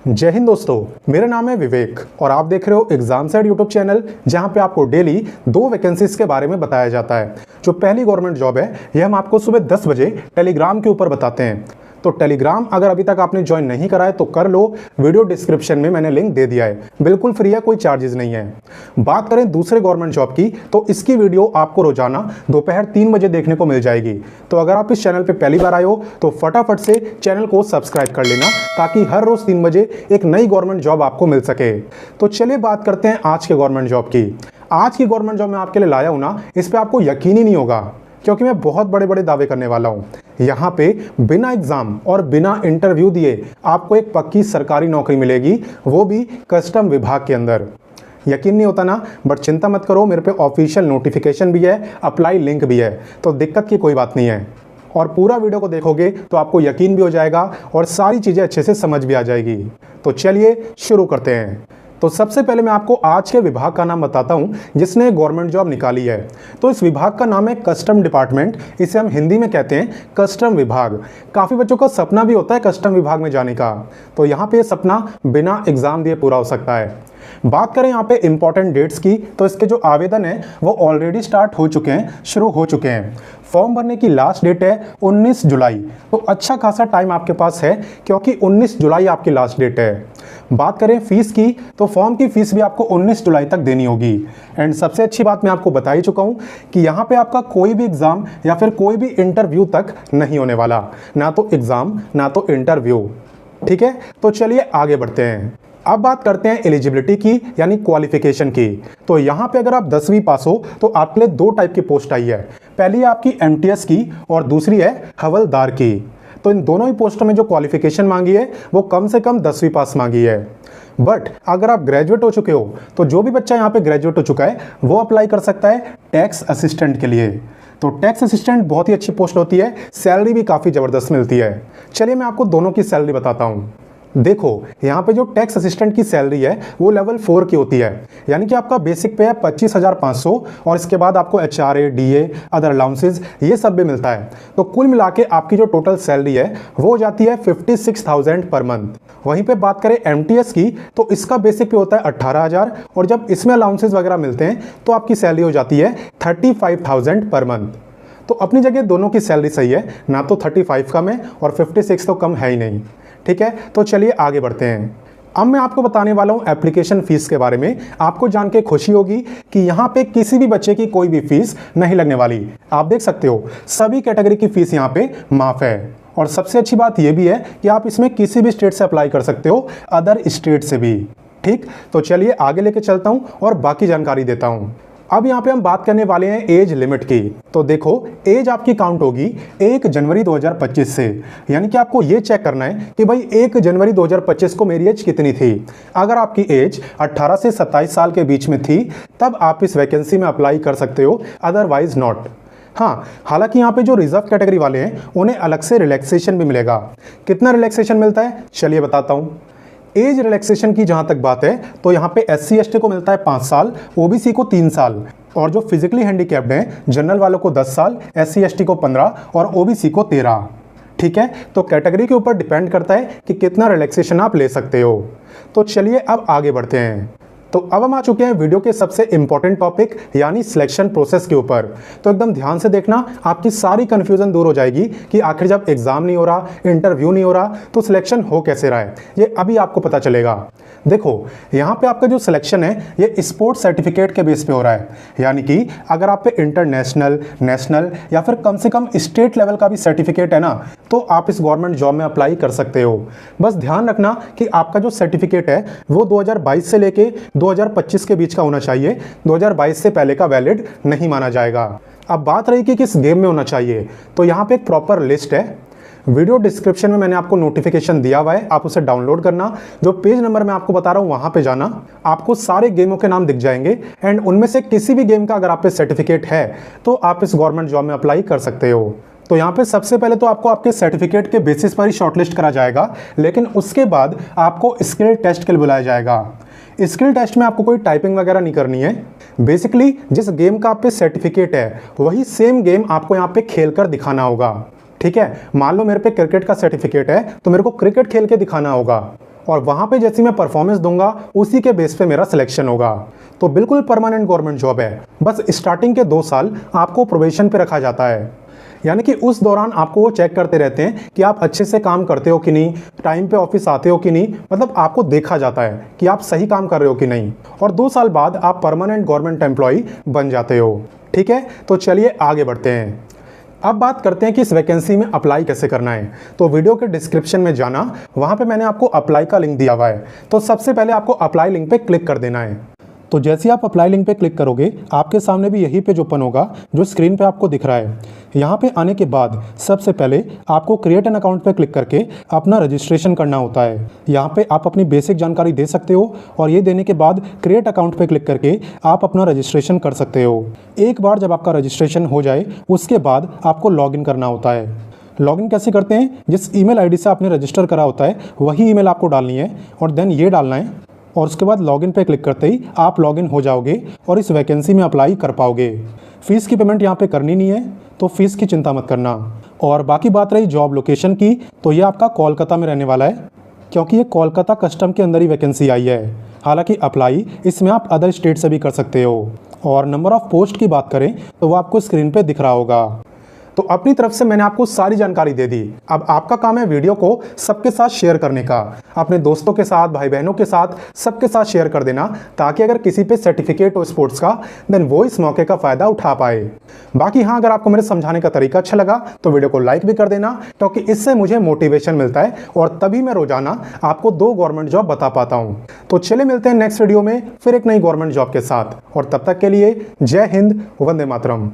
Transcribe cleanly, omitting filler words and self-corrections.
जय हिंद दोस्तों, मेरा नाम है विवेक और आप देख रहे हो एग्जाम सेट यूट्यूब चैनल, जहां पे आपको डेली 2 वैकेंसीज के बारे में बताया जाता है। जो पहली गवर्नमेंट जॉब है यह हम आपको सुबह 10 बजे टेलीग्राम के ऊपर बताते हैं। तो टेलीग्राम अगर अभी तक आपने ज्वाइन नहीं करा है तो कर लो, वीडियो डिस्क्रिप्शन में मैंने लिंक दे दिया है, बिल्कुल फ्री है, कोई चार्जेस नहीं है। बात करें दूसरे गवर्नमेंट जॉब की तो इसकी वीडियो आपको रोजाना दोपहर 3 बजे देखने को मिल जाएगी। तो अगर आप इस चैनल पे पहली बार आए हो तो फटाफट से चैनल को सब्सक्राइब कर लेना, ताकि हर रोज 3 बजे एक नई गवर्नमेंट जॉब आपको मिल सके। तो चलिए बात करते हैं आज के गवर्नमेंट जॉब की। आज की गवर्नमेंट जॉब मैं आपके लिए लाया हूं ना, इस पे आपको यकीन ही नहीं होगा, क्योंकि मैं बहुत बड़े बड़े दावे करने वाला हूं। यहाँ पे बिना एग्जाम और बिना इंटरव्यू दिए आपको एक पक्की सरकारी नौकरी मिलेगी, वो भी कस्टम विभाग के अंदर। यकीन नहीं होता ना, बट चिंता मत करो, मेरे पे ऑफिशियल नोटिफिकेशन भी है, अप्लाई लिंक भी है, तो दिक्कत की कोई बात नहीं है। और पूरा वीडियो को देखोगे तो आपको यकीन भी हो जाएगा और सारी चीज़ें अच्छे से समझ भी आ जाएगी। तो चलिए शुरू करते हैं। तो सबसे पहले मैं आपको आज के विभाग का नाम बताता हूं जिसने गवर्नमेंट जॉब निकाली है। तो इस विभाग का नाम है कस्टम डिपार्टमेंट, इसे हम हिंदी में कहते हैं कस्टम विभाग। काफ़ी बच्चों का सपना भी होता है कस्टम विभाग में जाने का, तो यहाँ पे सपना बिना एग्जाम दिए पूरा हो सकता है। बात करें यहाँ पे इंपॉर्टेंट डेट्स की, तो इसके जो आवेदन है वो ऑलरेडी स्टार्ट हो चुके हैं, शुरू हो चुके हैं। फॉर्म भरने की लास्ट डेट है 19 जुलाई, तो अच्छा खासा टाइम आपके पास है, क्योंकि 19 जुलाई आपकी लास्ट डेट है। बात करें फीस की, तो फॉर्म की फीस भी आपको 19 जुलाई तक देनी होगी। एंड सबसे अच्छी बात मैं आपको बता ही चुका हूँ कि यहाँ पे आपका कोई भी एग्जाम या फिर कोई भी इंटरव्यू तक नहीं होने वाला, ना तो एग्जाम ना तो इंटरव्यू। ठीक है, तो चलिए आगे बढ़ते हैं। अब बात करते हैं एलिजिबिलिटी की, यानी क्वालिफिकेशन की। तो यहाँ पे अगर आप 10वीं पास हो तो आपके लिए 2 टाइप की पोस्ट आई है। पहली है आपकी एमटीएस की और दूसरी है हवलदार की। तो इन दोनों ही पोस्टों में जो क्वालिफिकेशन मांगी है वो कम से कम 10वीं पास मांगी है। बट अगर आप ग्रेजुएट हो चुके हो तो जो भी बच्चा यहाँ पे ग्रेजुएट हो चुका है वो अप्लाई कर सकता है टैक्स असिस्टेंट के लिए। तो टैक्स असिस्टेंट बहुत ही अच्छी पोस्ट होती है, सैलरी भी काफ़ी ज़बरदस्त मिलती है। चलिए मैं आपको दोनों की सैलरी बताता हूँ। देखो यहाँ पे जो टैक्स असिस्टेंट की सैलरी है वो लेवल 4 की होती है, यानी कि आपका बेसिक पे है 25,500 और इसके बाद आपको एचआरए, डीए, अदर अलाउंसेस ये सब भी मिलता है। तो कुल मिला के आपकी जो टोटल सैलरी है वो हो जाती है 56,000 पर मंथ। वहीं पे बात करें एमटीएस की, तो इसका बेसिक पे होता है 18,000 और जब इसमें अलाउंसेस वगैरह मिलते हैं तो आपकी सैलरी हो जाती है 35,000 पर मंथ। तो अपनी जगह दोनों की सैलरी सही है, ना तो 35 कम है और 56 तो कम है ही नहीं। ठीक है, तो चलिए आगे बढ़ते हैं। अब मैं आपको बताने वाला हूं एप्लीकेशन फीस के बारे में। आपको जान के खुशी होगी कि यहाँ पे किसी भी बच्चे की कोई भी फीस नहीं लगने वाली। आप देख सकते हो सभी कैटेगरी की फीस यहाँ पे माफ है। और सबसे अच्छी बात यह भी है कि आप इसमें किसी भी स्टेट से अप्लाई कर सकते हो, अदर स्टेट से भी। ठीक, तो चलिए आगे लेके चलता हूँ और बाकी जानकारी देता हूँ। अब यहाँ पे हम बात करने वाले हैं एज लिमिट की। तो देखो एज आपकी काउंट होगी 1 जनवरी 2025 से, यानी कि आपको ये चेक करना है कि भाई 1 जनवरी 2025 को मेरी एज कितनी थी। अगर आपकी एज 18 से 27 साल के बीच में थी तब आप इस वैकेंसी में अप्लाई कर सकते हो, अदरवाइज नॉट। हाँ, हालांकि यहाँ पे जो रिजर्व कैटेगरी वाले हैं उन्हें अलग से रिलैक्सेशन भी मिलेगा। कितना रिलैक्सेशन मिलता है चलिए बताता हूँ। एज रिलैक्सेशन की जहां तक बात है तो यहाँ पे SC ST को मिलता है 5 साल, OBC को 3 साल और जो फिजिकली हैंडीकैप्ड हैं जनरल वालों को 10 साल, SC ST को 15 और OBC को 13। ठीक है, तो कैटेगरी के ऊपर डिपेंड करता है कि कितना रिलैक्सेशन आप ले सकते हो। तो चलिए अब आगे बढ़ते हैं। तो अब हम आ चुके हैं वीडियो के सबसे इंपॉर्टेंट टॉपिक यानी सिलेक्शन प्रोसेस के ऊपर। तो एकदम ध्यान से देखना, आपकी सारी कंफ्यूजन दूर हो जाएगी कि आखिर जब एग्जाम नहीं हो रहा, इंटरव्यू नहीं हो रहा, तो सिलेक्शन हो कैसे रहा है, ये अभी आपको पता चलेगा। देखो यहाँ पे आपका जो सिलेक्शन है ये स्पोर्ट्स सर्टिफिकेट के बेस पे हो रहा है, यानी कि अगर आप पे इंटरनेशनल, नेशनल या फिर कम से कम स्टेट लेवल का भी सर्टिफिकेट है ना, तो आप इस गवर्नमेंट जॉब में अप्लाई कर सकते हो। बस ध्यान रखना कि आपका जो सर्टिफिकेट है वो 2022 से लेके 2025 के बीच का होना चाहिए, 2022 से पहले का वैलिड नहीं माना जाएगा। अब बात रही कि किस गेम में होना चाहिए, तो यहाँ पे एक प्रॉपर लिस्ट है। वीडियो डिस्क्रिप्शन में मैंने आपको नोटिफिकेशन दिया हुआ है, आप उसे डाउनलोड करना। जो पेज नंबर मैं आपको बता रहा हूँ वहाँ पे जाना, आपको सारे गेमों के नाम दिख जाएंगे एंड उनमें से किसी भी गेम का अगर आप पे सर्टिफिकेट है तो आप इस गवर्नमेंट जॉब में अप्लाई कर सकते हो। तो यहाँ पे सबसे पहले तो आपको आपके सर्टिफिकेट के बेसिस पर ही शॉर्टलिस्ट करा जाएगा, लेकिन उसके बाद आपको स्किल टेस्ट के लिए बुलाया जाएगा। स्किल टेस्ट में आपको कोई टाइपिंग वगैरह नहीं करनी है। बेसिकली जिस गेम का आप पे सर्टिफिकेट है वही सेम गेम आपको यहाँ पे खेल कर दिखाना होगा। ठीक है, मान लो मेरे पे क्रिकेट का सर्टिफिकेट है तो मेरे को क्रिकेट खेल के दिखाना होगा और वहाँ पे जैसी मैं परफॉर्मेंस दूंगा उसी के बेस पे मेरा सिलेक्शन होगा। तो बिल्कुल परमानेंट गवर्नमेंट जॉब है। बस स्टार्टिंग के 2 साल आपको प्रोबेशन पे रखा जाता है, यानी कि उस दौरान आपको वो चेक करते रहते हैं कि आप अच्छे से काम करते हो कि नहीं, टाइम पे ऑफिस आते हो कि नहीं, मतलब आपको देखा जाता है कि आप सही काम कर रहे हो कि नहीं। और 2 साल बाद आप परमानेंट गवर्नमेंट एम्प्लॉय बन जाते हो। ठीक है, तो चलिए आगे बढ़ते हैं। अब बात करते हैं कि इस वैकेंसी में अप्लाई कैसे करना है। तो वीडियो के डिस्क्रिप्शन में जाना, वहाँ पे मैंने आपको अप्लाई का लिंक दिया हुआ है। तो सबसे पहले आपको अप्लाई लिंक पे क्लिक कर देना है। तो जैसे आप अप्लाई लिंक पे क्लिक करोगे, आपके सामने भी यही पेज ओपन होगा जो स्क्रीन पे आपको दिख रहा है। यहाँ पे आने के बाद सबसे पहले आपको क्रिएट एन अकाउंट पे क्लिक करके अपना रजिस्ट्रेशन करना होता है। यहाँ पे आप अपनी बेसिक जानकारी दे सकते हो और ये देने के बाद क्रिएट अकाउंट पे क्लिक करके आप अपना रजिस्ट्रेशन कर सकते हो। एक बार जब आपका रजिस्ट्रेशन हो जाए उसके बाद आपको लॉगिन करना होता है। लॉगिन कैसे करते हैं? जिस ईमेल आईडी से आपने रजिस्टर करा होता है वही ईमेल आपको डालनी है और देन ये डालना है और उसके बाद लॉगिन पे क्लिक करते ही आप लॉगिन हो जाओगे और इस वैकेंसी में अप्लाई कर पाओगे। फीस की पेमेंट यहाँ पे करनी नहीं है, तो फीस की चिंता मत करना। और बाकी बात रही जॉब लोकेशन की, तो ये आपका कोलकाता में रहने वाला है, क्योंकि ये कोलकाता कस्टम के अंदर ही वैकेंसी आई है। हालांकि अप्लाई इसमें आप अदर स्टेट से भी कर सकते हो। और नंबर ऑफ पोस्ट की बात करें तो वो आपको स्क्रीन पे दिख रहा होगा। तो अपनी तरफ से मैंने आपको सारी जानकारी दे दी। अब आपका काम है वीडियो को सबके साथ शेयर करने का, अपने दोस्तों के साथ, भाई बहनों के साथ, सबके साथ शेयर कर देना, ताकि अगर किसी पे सर्टिफिकेट हो स्पोर्ट्स का देन वो इस मौके का फायदा उठा पाए। बाकी हाँ, अगर आपको मेरे समझाने का तरीका अच्छा लगा तो वीडियो को लाइक भी कर देना, क्योंकि इससे मुझे मोटिवेशन मिलता है और तभी मैं रोजाना आपको 2 गवर्नमेंट जॉब बता पाता हूँ। तो चले मिलते हैं नेक्स्ट वीडियो में फिर एक नई गवर्नमेंट जॉब के साथ, और तब तक के लिए जय हिंद, वंदे मातरम।